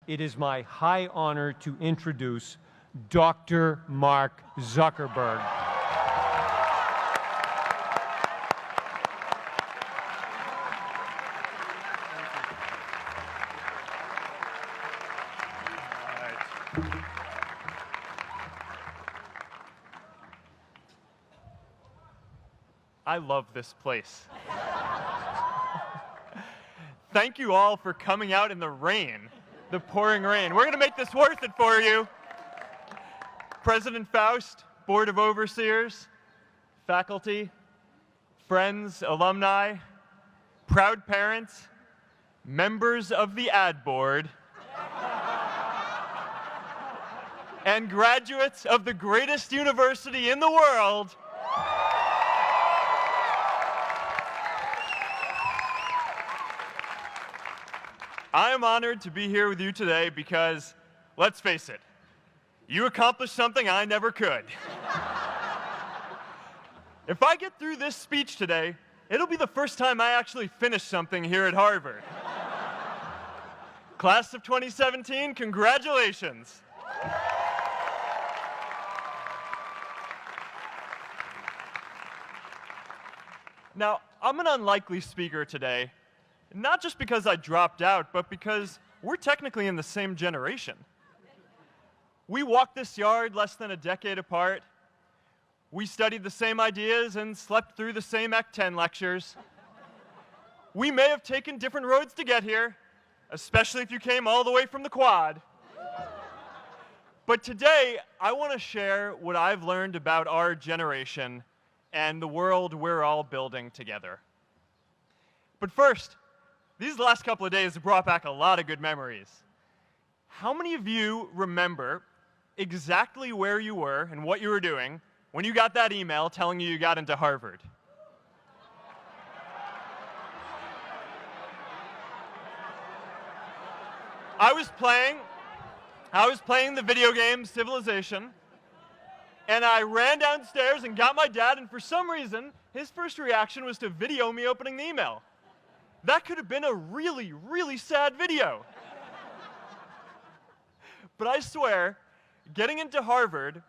It is my high honor to introduce Dr. Mark Zuckerberg. I love this place. Thank you all for coming out in the rain, the pouring rain. We're going to make this worth it for you. President Faust, Board of Overseers, faculty, friends, alumni, proud parents, members of the ad board, and graduates of the greatest university in the world. I am honored to be here with you today because, let's face it, you accomplished something I never could. If I get through this speech today, it'll be the first time I actually finish something here at Harvard. Class of 2017, congratulations. Now, I'm an unlikely speaker today. Not just because I dropped out, but because we're technically in the same generation. We walked this yard less than a decade apart. We studied the same ideas and slept through the same Act 10 lectures. We may have taken different roads to get here, especially if you came all the way from the quad. But today, I want to share what I've learned about our generation and the world we're all building together. But first, these last couple of days have brought back a lot of good memories. How many of you remember exactly where you were and what you were doing when you got that email telling you got into Harvard? I was playing the video game Civilization, and I ran downstairs and got my dad, and for some reason, his first reaction was to video me opening the email. That could have been a really, really sad video. But I swear, getting into Harvard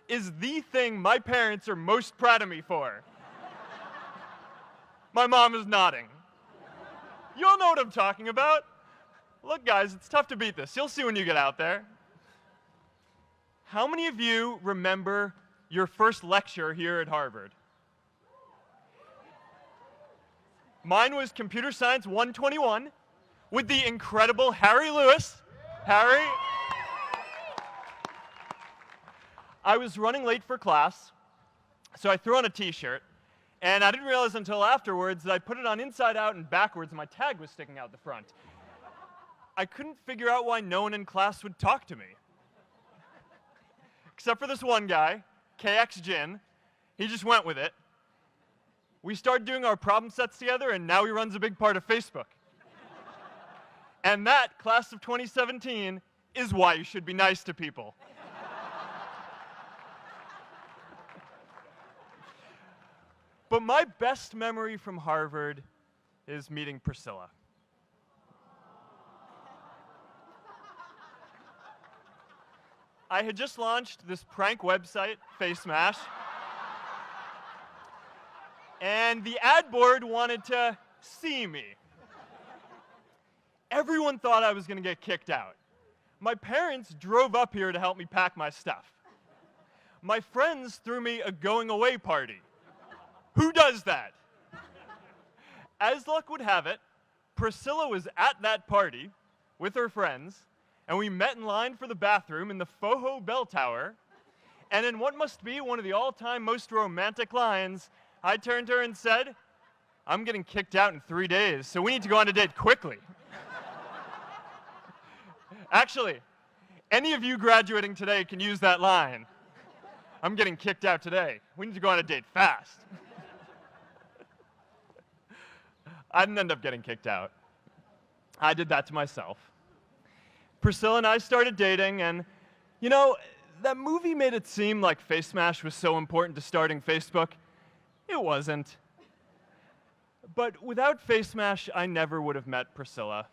is the thing my parents are most proud of me for. My mom is nodding. You all know what I'm talking about. Look, guys, it's tough to beat this. You'll see when you get out there. How many of you remember your first lecture here at Harvard? Mine was Computer Science 121 with the incredible Harry Lewis. Harry. I was running late for class, so I threw on a t-shirt, and I didn't realize until afterwards that I put it on inside out and backwards, and my tag was sticking out the front. I couldn't figure out why no one in class would talk to me. Except for this one guy, KX Jin. He just went with it. We started doing our problem sets together, and now he runs a big part of Facebook. And that, class of 2017, is why you should be nice to people. But my best memory from Harvard is meeting Priscilla. I had just launched this prank website, FaceMash. And the ad board wanted to see me. Everyone thought I was going to get kicked out. My parents drove up here to help me pack my stuff. My friends threw me a going-away party. Who does that? As luck would have it, Priscilla was at that party with her friends, and we met in line for the bathroom in the Foho Bell Tower, and in what must be one of the all-time most romantic lines, I turned to her and said, "I'm getting kicked out in 3 days, so we need to go on a date quickly." Actually, any of you graduating today can use that line. I'm getting kicked out today. We need to go on a date fast. I didn't end up getting kicked out. I did that to myself. Priscilla and I started dating, and, you know, that movie made it seem like FaceMash was so important to starting Facebook. It wasn't. But without FaceMash, I never would have met Priscilla.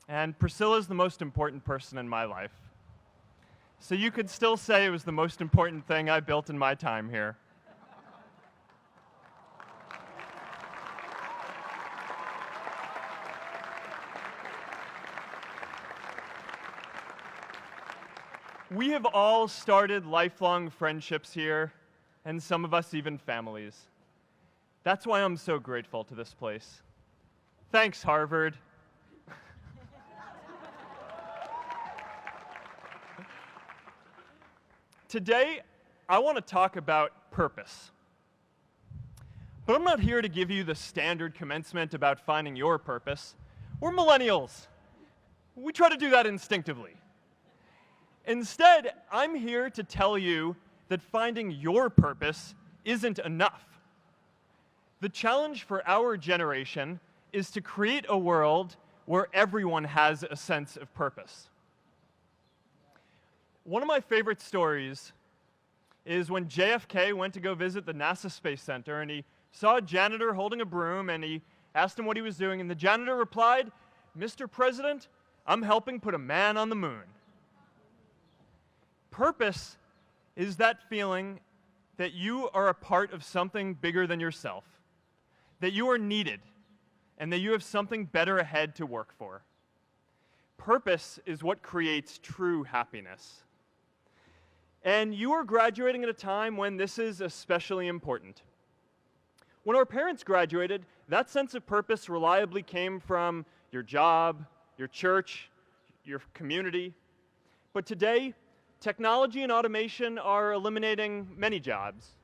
and Priscilla's the most important person in my life. So you could still say it was the most important thing I built in my time here. We have all started lifelong friendships here, and some of us even families. That's why I'm so grateful to this place. Thanks, Harvard. Today, I want to talk about purpose. But I'm not here to give you the standard commencement about finding your purpose. We're millennials. We try to do that instinctively. Instead, I'm here to tell you that finding your purpose isn't enough. The challenge for our generation is to create a world where everyone has a sense of purpose. One of my favorite stories is when JFK went to go visit the NASA Space Center, and he saw a janitor holding a broom, and he asked him what he was doing, and the janitor replied, "Mr. President, I'm helping put a man on the moon." Purpose is that feeling that you are a part of something bigger than yourself, that you are needed, and that you have something better ahead to work for. Purpose is what creates true happiness. And you are graduating at a time when this is especially important. When our parents graduated, that sense of purpose reliably came from your job, your church, your community. But today, technology and automation are eliminating many jobs.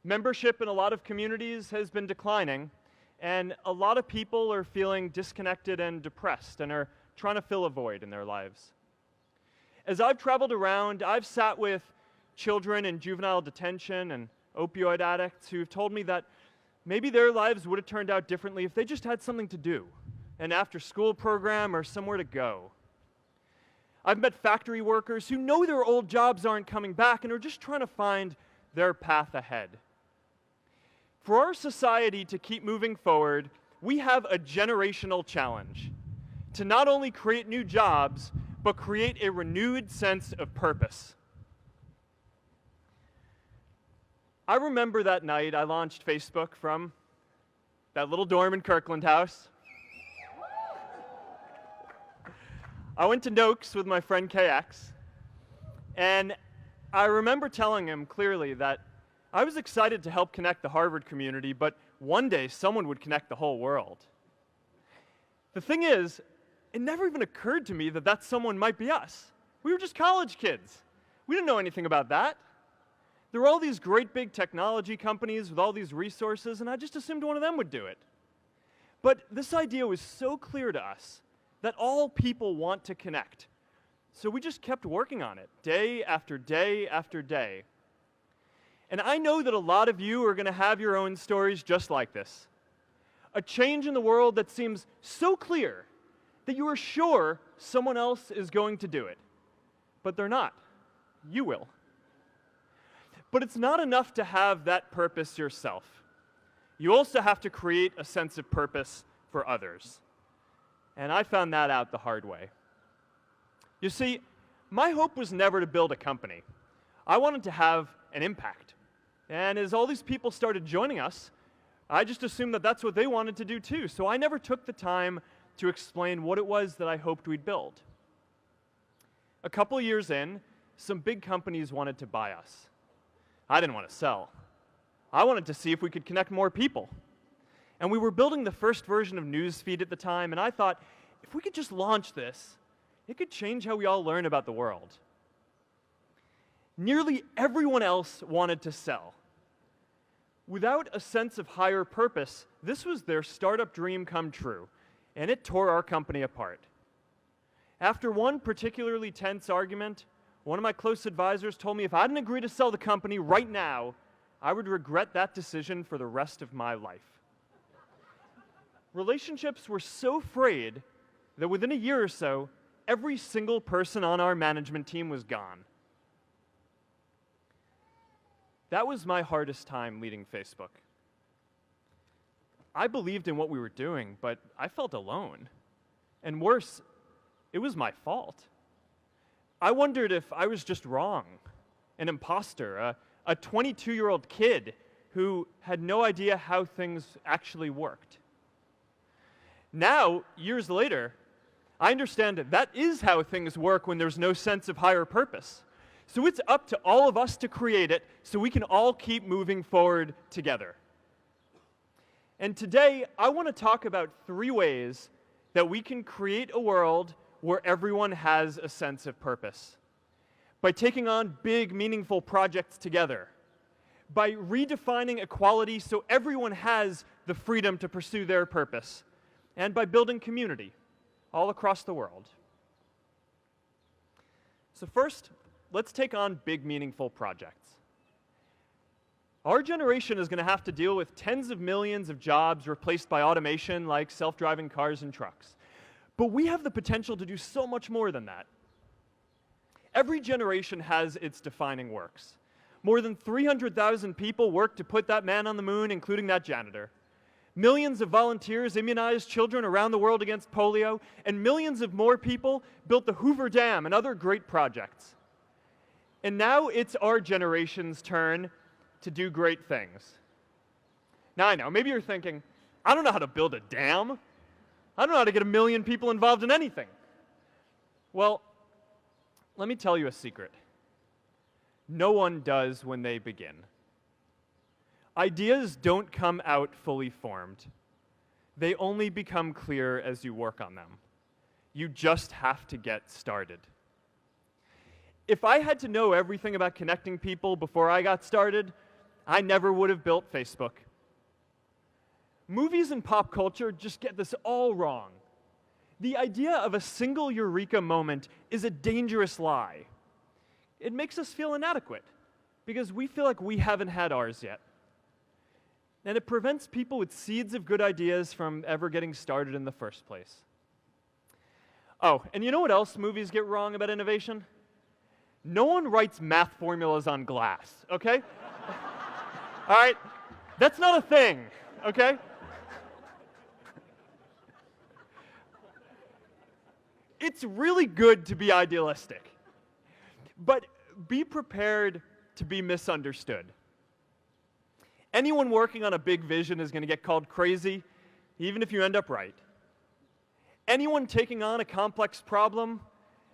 Membership in a lot of communities has been declining, and a lot of people are feeling disconnected and depressed and are trying to fill a void in their lives. As I've traveled around, I've sat with children in juvenile detention and opioid addicts who've told me that maybe their lives would have turned out differently if they just had something to do, an after-school program or somewhere to go. I've met factory workers who know their old jobs aren't coming back and are just trying to find their path ahead. For our society to keep moving forward, we have a generational challenge to not only create new jobs, but create a renewed sense of purpose. I remember that night I launched Facebook from that little dorm in Kirkland House. I went to Noakes with my friend KX, and I remember telling him clearly that I was excited to help connect the Harvard community, but one day someone would connect the whole world. The thing is, it never even occurred to me that that someone might be us. We were just college kids. We didn't know anything about that. There were all these great big technology companies with all these resources, and I just assumed one of them would do it. But this idea was so clear to us that all people want to connect. So we just kept working on it, day after day after day. And I know that a lot of you are going to have your own stories just like this. A change in the world that seems so clear that you are sure someone else is going to do it. But they're not. You will. But it's not enough to have that purpose yourself. You also have to create a sense of purpose for others. And I found that out the hard way. You see, my hope was never to build a company. I wanted to have an impact. And as all these people started joining us, I just assumed that that's what they wanted to do too. So I never took the time to explain what it was that I hoped we'd build. A couple years in, some big companies wanted to buy us. I didn't want to sell. I wanted to see if we could connect more people. And we were building the first version of Newsfeed at the time, and I thought, if we could just launch this, it could change how we all learn about the world. Nearly everyone else wanted to sell. Without a sense of higher purpose, this was their startup dream come true, and it tore our company apart. After one particularly tense argument, one of my close advisors told me if I didn't agree to sell the company right now, I would regret that decision for the rest of my life. Relationships were so frayed that within a year or so, every single person on our management team was gone. That was my hardest time leading Facebook. I believed in what we were doing, but I felt alone. And worse, it was my fault. I wondered if I was just wrong, an imposter, a 22-year-old kid who had no idea how things actually worked. Now, years later, I understand that is how things work when there's no sense of higher purpose. So it's up to all of us to create it so we can all keep moving forward together. And today, I want to talk about 3 ways that we can create a world where everyone has a sense of purpose. By taking on big, meaningful projects together. By redefining equality so everyone has the freedom to pursue their purpose. And by building community all across the world. So first, let's take on big, meaningful projects. Our generation is going to have to deal with tens of millions of jobs replaced by automation like self-driving cars and trucks. But we have the potential to do so much more than that. Every generation has its defining works. More than 300,000 people worked to put that man on the moon, including that janitor. Millions of volunteers immunized children around the world against polio, and millions of more people built the Hoover Dam and other great projects. And now it's our generation's turn to do great things. Now I know, maybe you're thinking, I don't know how to build a dam. I don't know how to get 1 million people involved in anything. Well, let me tell you a secret. No one does when they begin. Ideas don't come out fully formed. They only become clear as you work on them. You just have to get started. If I had to know everything about connecting people before I got started, I never would have built Facebook. Movies and pop culture just get this all wrong. The idea of a single eureka moment is a dangerous lie. It makes us feel inadequate because we feel like we haven't had ours yet. And it prevents people with seeds of good ideas from ever getting started in the first place. Oh, and you know what else movies get wrong about innovation? No one writes math formulas on glass, okay? All right? That's not a thing, okay? It's really good to be idealistic, but be prepared to be misunderstood. Anyone working on a big vision is going to get called crazy, even if you end up right. Anyone taking on a complex problem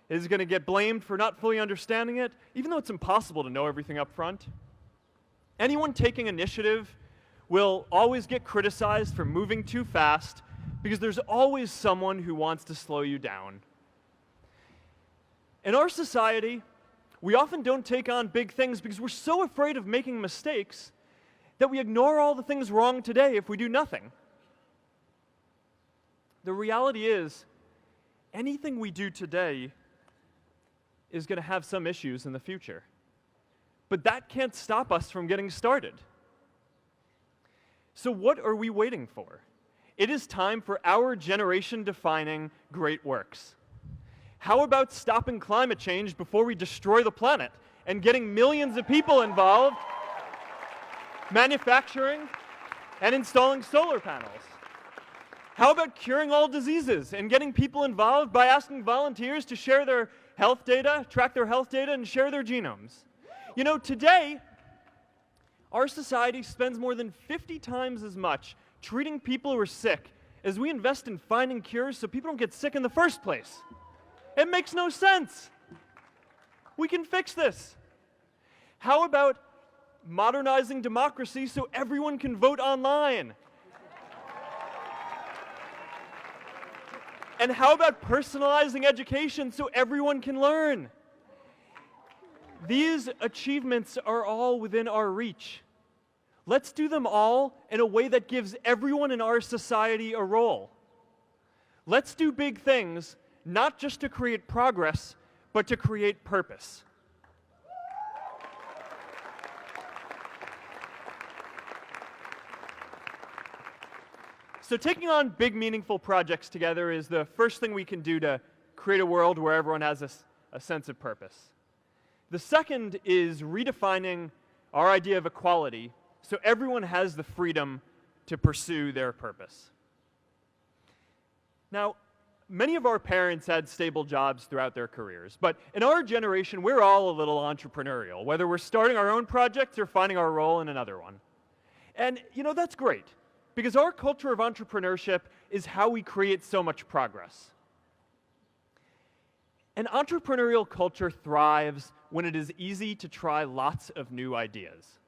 is going to get blamed for not fully understanding it, even though it's impossible to know everything up front. Anyone taking initiative will always get criticized for moving too fast because there's always someone who wants to slow you down. In our society, we often don't take on big things because we're so afraid of making mistakes that we ignore all the things wrong today if we do nothing. The reality is, anything we do today is going to have some issues in the future. But that can't stop us from getting started. So what are we waiting for? It is time for our generation-defining great works. How about stopping climate change before we destroy the planet and getting millions of people involved manufacturing and installing solar panels? How about curing all diseases and getting people involved by asking volunteers to share their health data, track their health data, and share their genomes? You know, today, our society spends more than 50 times as much treating people who are sick as we invest in finding cures so people don't get sick in the first place. It makes no sense. We can fix this. How about modernizing democracy so everyone can vote online? And how about personalizing education so everyone can learn? These achievements are all within our reach. Let's do them all in a way that gives everyone in our society a role. Let's do big things, not just to create progress, but to create purpose. So taking on big, meaningful projects together is the first thing we can do to create a world where everyone has a sense of purpose. The second is redefining our idea of equality so everyone has the freedom to pursue their purpose. Now, many of our parents had stable jobs throughout their careers, but in our generation, we're all a little entrepreneurial, whether we're starting our own projects or finding our role in another one. And, that's great, because our culture of entrepreneurship is how we create so much progress. An entrepreneurial culture thrives when it is easy to try lots of new ideas.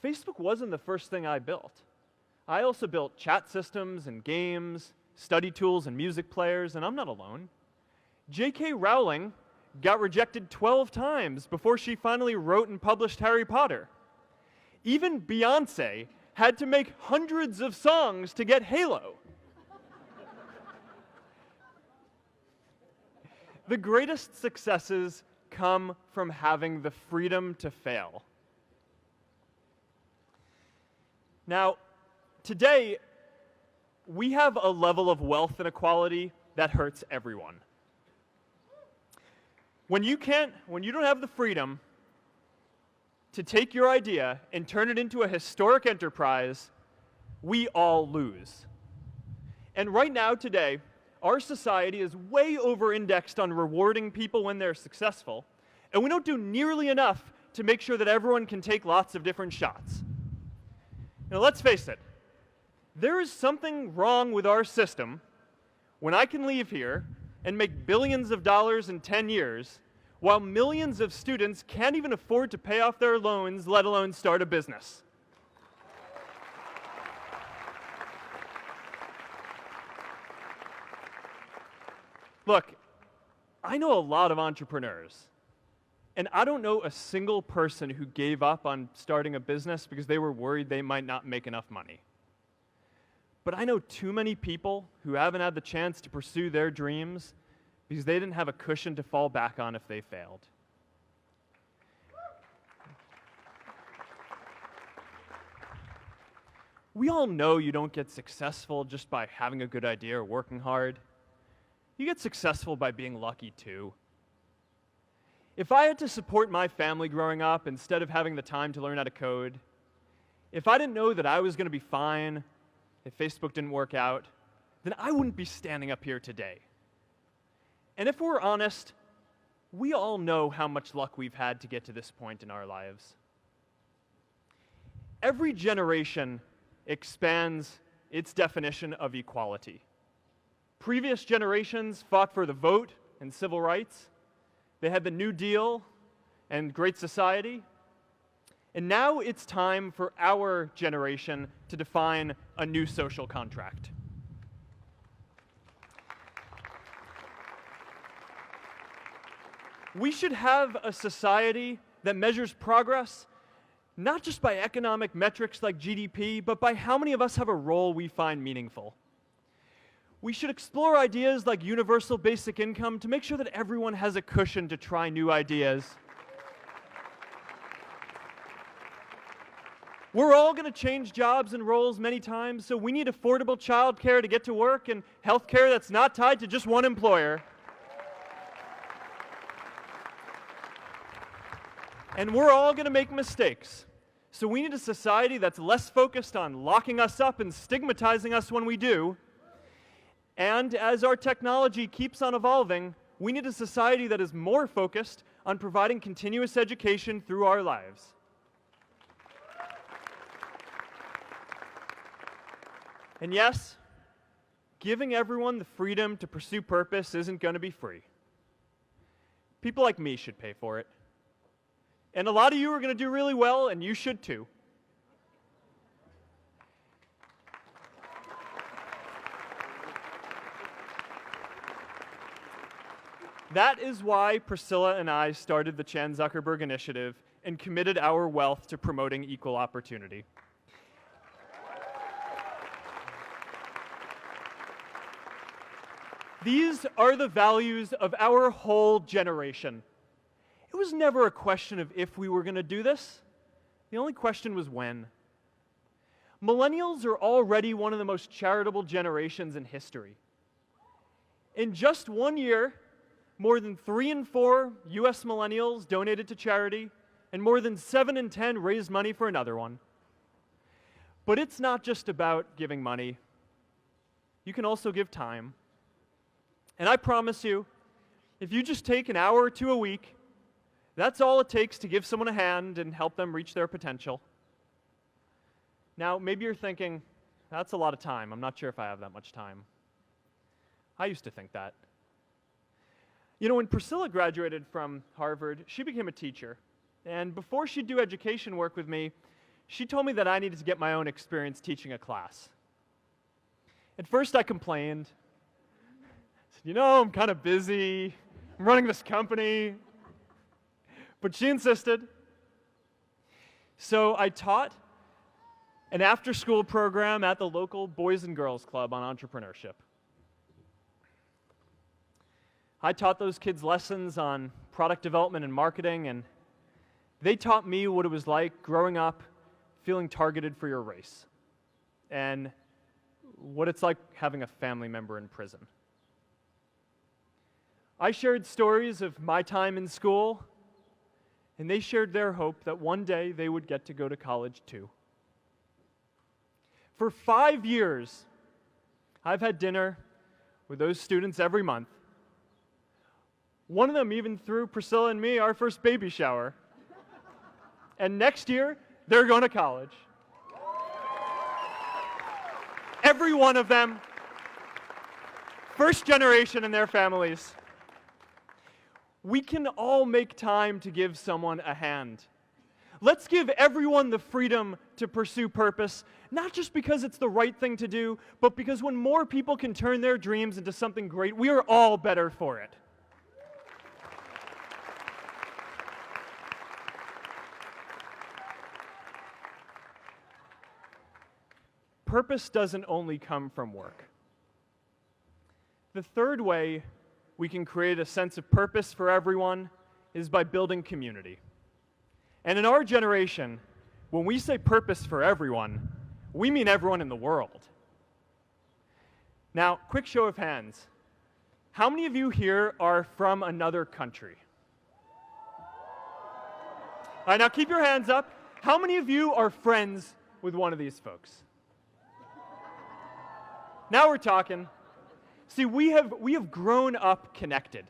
Facebook wasn't the first thing I built. I also built chat systems and games, study tools and music players, and I'm not alone. J.K. Rowling got rejected 12 times before she finally wrote and published Harry Potter. Even Beyoncé had to make hundreds of songs to get Halo. The greatest successes come from having the freedom to fail. Now, today, we have a level of wealth inequality that hurts everyone. When you don't have the freedom to take your idea and turn it into a historic enterprise, we all lose. And right now, today, our society is way over-indexed on rewarding people when they're successful, and we don't do nearly enough to make sure that everyone can take lots of different shots. Now, let's face it, there is something wrong with our system when I can leave here and make billions of dollars in 10 years, while millions of students can't even afford to pay off their loans, let alone start a business. Look, I know a lot of entrepreneurs, and I don't know a single person who gave up on starting a business because they were worried they might not make enough money. But I know too many people who haven't had the chance to pursue their dreams because they didn't have a cushion to fall back on if they failed. We all know you don't get successful just by having a good idea or working hard. You get successful by being lucky too. If I had to support my family growing up instead of having the time to learn how to code, if I didn't know that I was going to be fine if Facebook didn't work out, then I wouldn't be standing up here today. And if we're honest, we all know how much luck we've had to get to this point in our lives. Every generation expands its definition of equality. Previous generations fought for the vote and civil rights. They had the New Deal and Great Society. And now it's time for our generation to define a new social contract. We should have a society that measures progress not just by economic metrics like GDP, but by how many of us have a role we find meaningful. We should explore ideas like universal basic income to make sure that everyone has a cushion to try new ideas. We're all going to change jobs and roles many times, so we need affordable childcare to get to work and healthcare that's not tied to just one employer. And we're all going to make mistakes. So we need a society that's less focused on locking us up and stigmatizing us when we do. And as our technology keeps on evolving, we need a society that is more focused on providing continuous education through our lives. And yes, giving everyone the freedom to pursue purpose isn't going to be free. People like me should pay for it. And a lot of you are going to do really well, and you should too. That is why Priscilla and I started the Chan Zuckerberg Initiative and committed our wealth to promoting equal opportunity. These are the values of our whole generation. It was never a question of if we were going to do this. The only question was when. Millennials are already one of the most charitable generations in history. In just 1 year, more than 3 in 4 US millennials donated to charity, and more than 7 in 10 raised money for another one. But it's not just about giving money. You can also give time. And I promise you, if you just take an hour or two a week, that's all it takes to give someone a hand and help them reach their potential. Now, maybe you're thinking, that's a lot of time. I'm not sure if I have that much time. I used to think that. You know, when Priscilla graduated from Harvard, she became a teacher. And before she'd do education work with me, she told me that I needed to get my own experience teaching a class. At first, I complained. I said, you know, I'm kind of busy. I'm running this company. But she insisted. So I taught an after-school program at the local Boys and Girls Club on entrepreneurship. I taught those kids lessons on product development and marketing, and they taught me what it was like growing up feeling targeted for your race, and what it's like having a family member in prison. I shared stories of my time in school, and they shared their hope that one day they would get to go to college too. For 5 years, I've had dinner with those students every month. One of them even threw Priscilla and me our first baby shower. And next year, they're going to college. Every one of them, first generation in their families. We can all make time to give someone a hand. Let's give everyone the freedom to pursue purpose, not just because it's the right thing to do, but because when more people can turn their dreams into something great, we are all better for it. Purpose doesn't only come from work. The third way we can create a sense of purpose for everyone is by building community. And in our generation, when we say purpose for everyone, we mean everyone in the world. Now, quick show of hands. How many of you here are from another country? All right, now keep your hands up. How many of you are friends with one of these folks? Now we're talking. See, we have grown up connected.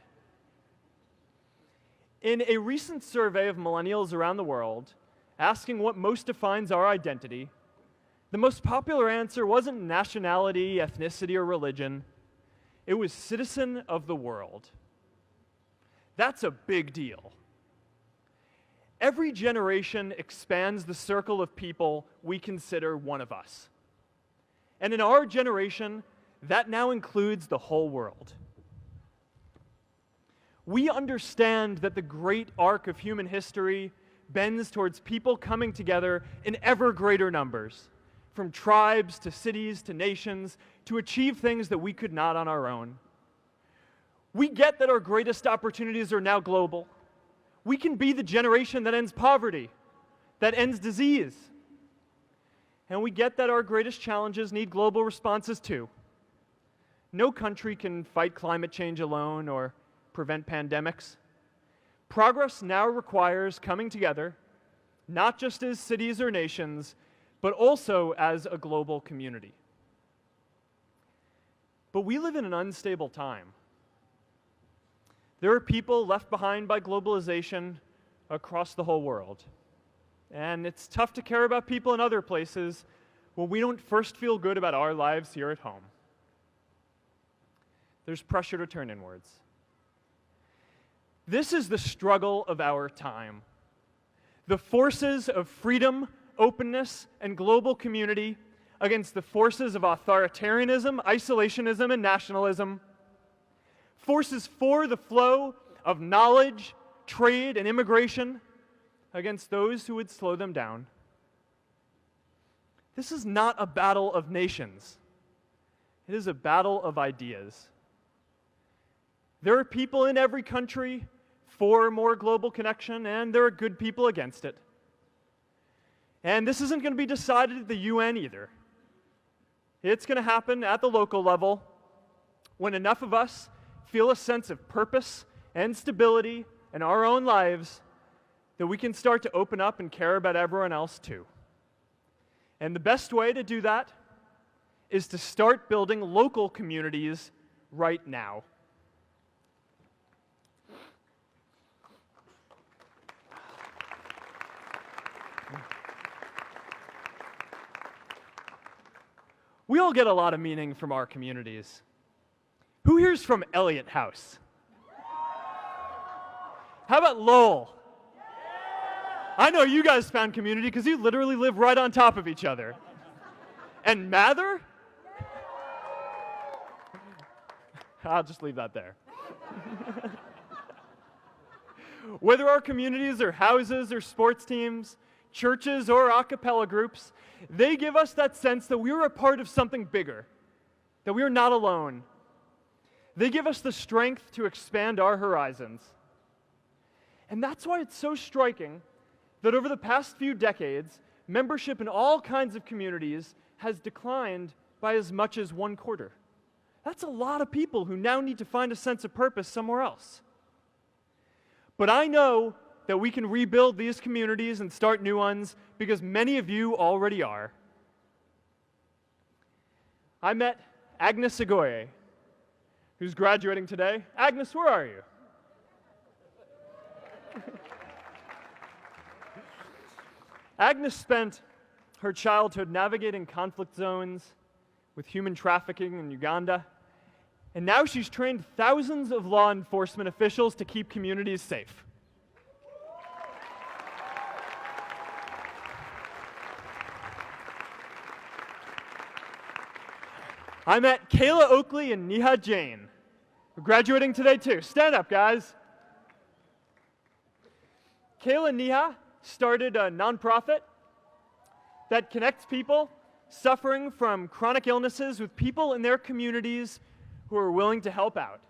In a recent survey of millennials around the world, asking what most defines our identity, the most popular answer wasn't nationality, ethnicity, or religion. It was citizen of the world. That's a big deal. Every generation expands the circle of people we consider one of us. And in our generation, that now includes the whole world. We understand that the great arc of human history bends towards people coming together in ever greater numbers, from tribes to cities to nations, to achieve things that we could not on our own. We get that our greatest opportunities are now global. We can be the generation that ends poverty, that ends disease. And we get that our greatest challenges need global responses too. No country can fight climate change alone or prevent pandemics. Progress now requires coming together, not just as cities or nations, but also as a global community. But we live in an unstable time. There are people left behind by globalization across the whole world. And it's tough to care about people in other places when we don't first feel good about our lives here at home. There's pressure to turn inwards. This is the struggle of our time. The forces of freedom, openness, and global community against the forces of authoritarianism, isolationism, and nationalism. Forces for the flow of knowledge, trade, and immigration against those who would slow them down. This is not a battle of nations. It is a battle of ideas. There are people in every country for more global connection, and there are good people against it. And this isn't going to be decided at the UN either. It's going to happen at the local level when enough of us feel a sense of purpose and stability in our own lives that we can start to open up and care about everyone else too. And the best way to do that is to start building local communities right now. We all get a lot of meaning from our communities. Who here's from Elliott House? How about Lowell? I know you guys found community because you literally live right on top of each other. And Mather? I'll just leave that there. Whether our communities are houses or sports teams, churches or a cappella groups, they give us that sense that we are a part of something bigger, that we are not alone. They give us the strength to expand our horizons. And that's why it's so striking that over the past few decades, membership in all kinds of communities has declined by as much as 1/4. That's a lot of people who now need to find a sense of purpose somewhere else. But I know that we can rebuild these communities and start new ones because many of you already are. I met Agnes Agoye, who's graduating today. Agnes, where are you? Agnes spent her childhood navigating conflict zones with human trafficking in Uganda, and now she's trained thousands of law enforcement officials to keep communities safe. I met Kayla Oakley and Neha Jain, who are graduating today too. Stand up, guys. Kayla and Neha started a nonprofit that connects people suffering from chronic illnesses with people in their communities who are willing to help out.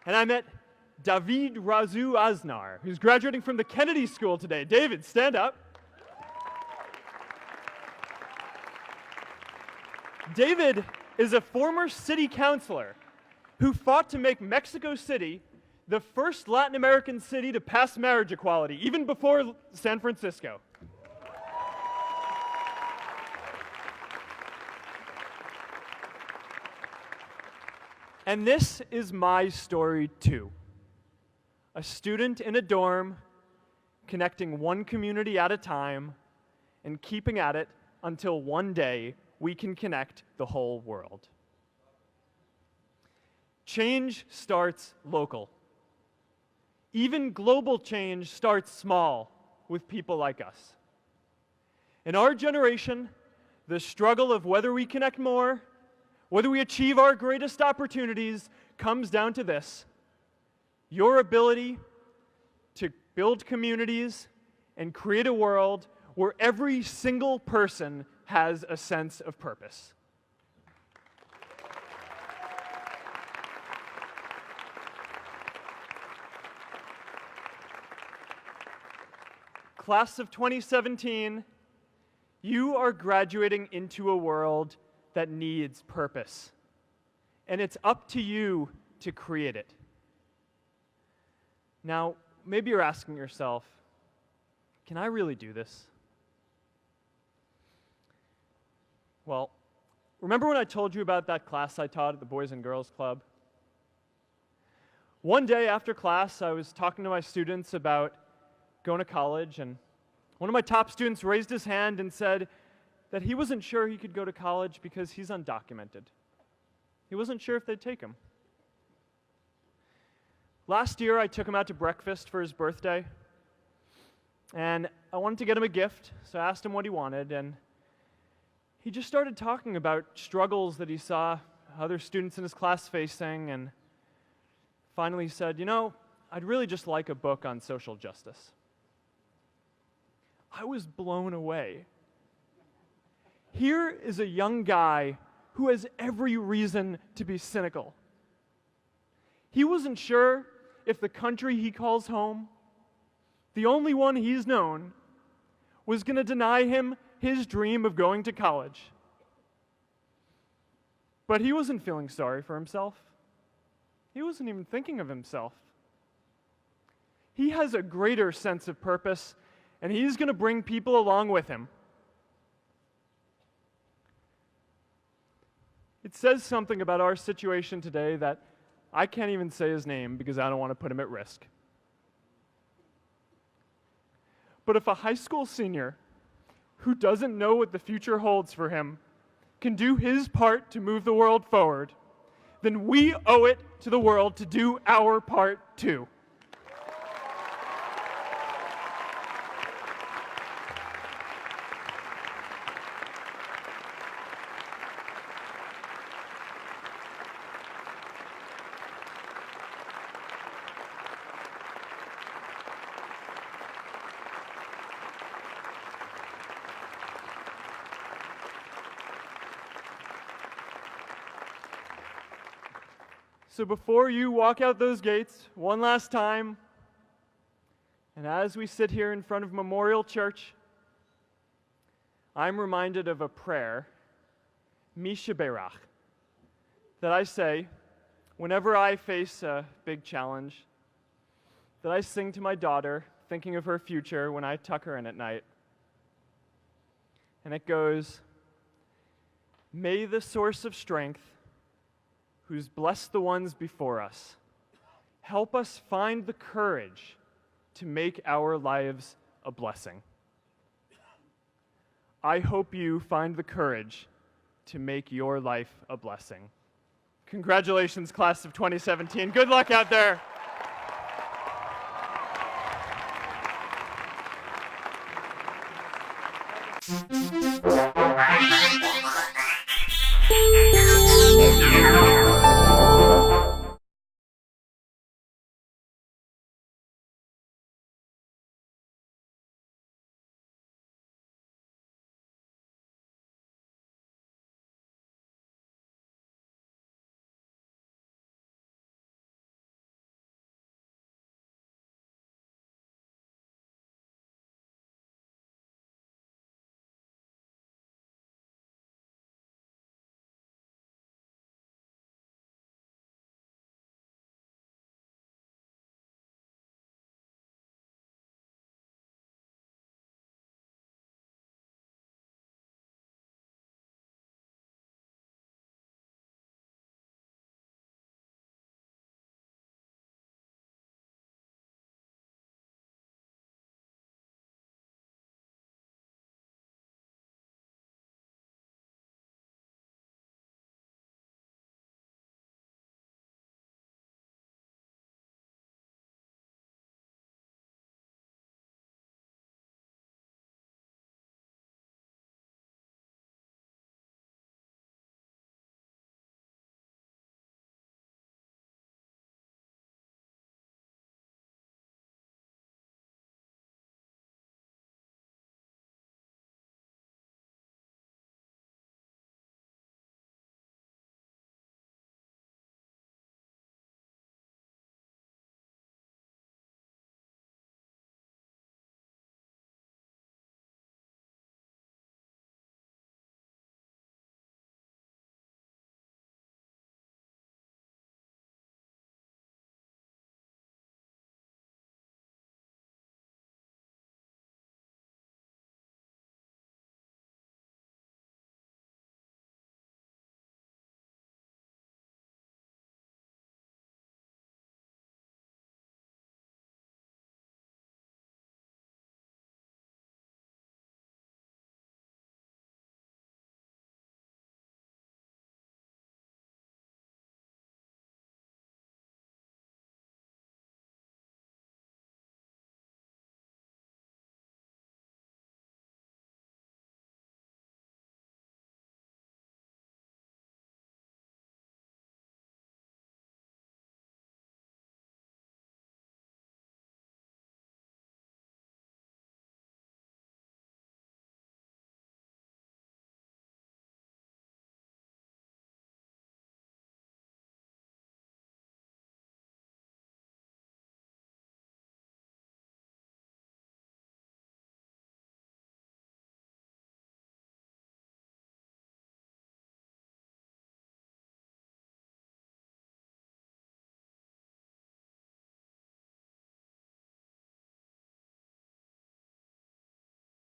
And I met David Razu Aznar, who's graduating from the Kennedy School today. David, stand up. David is a former city councilor who fought to make Mexico City the first Latin American city to pass marriage equality, even before San Francisco. And this is my story too. A student in a dorm, connecting one community at a time and keeping at it until one day we can connect the whole world. Change starts local. Even global change starts small with people like us. In our generation, the struggle of whether we connect more, whether we achieve our greatest opportunities, comes down to this: your ability to build communities and create a world where every single person has a sense of purpose. Class of 2017, you are graduating into a world that needs purpose, and it's up to you to create it. Now, maybe you're asking yourself, can I really do this? Well, remember when I told you about that class I taught at the Boys and Girls Club? One day after class, I was talking to my students about going to college, and one of my top students raised his hand and said that he wasn't sure he could go to college because he's undocumented. He wasn't sure if they'd take him. Last year, I took him out to breakfast for his birthday, and I wanted to get him a gift, so I asked him what he wanted, and he just started talking about struggles that he saw other students in his class facing, and finally said, "You know, I'd really just like a book on social justice." I was blown away. Here is a young guy who has every reason to be cynical. He wasn't sure if the country he calls home, the only one he's known, was going to deny him his dream of going to college. But he wasn't feeling sorry for himself. He wasn't even thinking of himself. He has a greater sense of purpose, and he's going to bring people along with him. It says something about our situation today that I can't even say his name because I don't want to put him at risk. But if a high school senior who doesn't know what the future holds for him can do his part to move the world forward, then we owe it to the world to do our part too. So before you walk out those gates one last time, and as we sit here in front of Memorial Church, I'm reminded of a prayer, Misha Berach, that I say whenever I face a big challenge, that I sing to my daughter, thinking of her future when I tuck her in at night. And it goes, "May the source of strength, who's blessed the ones before us, help us find the courage to make our lives a blessing." I hope you find the courage to make your life a blessing. Congratulations, class of 2017. Good luck out there.